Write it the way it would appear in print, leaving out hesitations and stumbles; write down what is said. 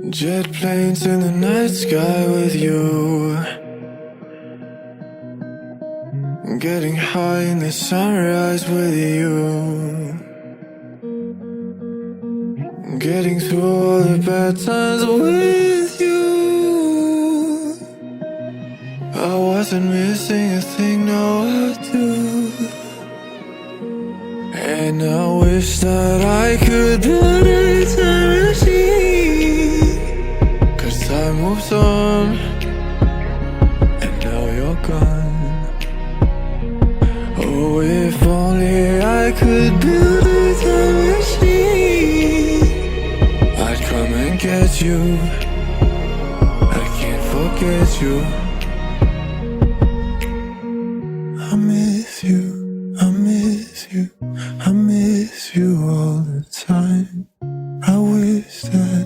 Jet planes in the night sky with you, getting high in the sunrise with you, getting through all the bad times with you. I wasn't missing a thing, now I do. And I wish that I could build a time machine, 'cause time moves on, and now you're gone. Oh, if only I could build a time machine, I'd come and get you. I can't forget you. I miss you, I miss you, I miss you all the time. I wish that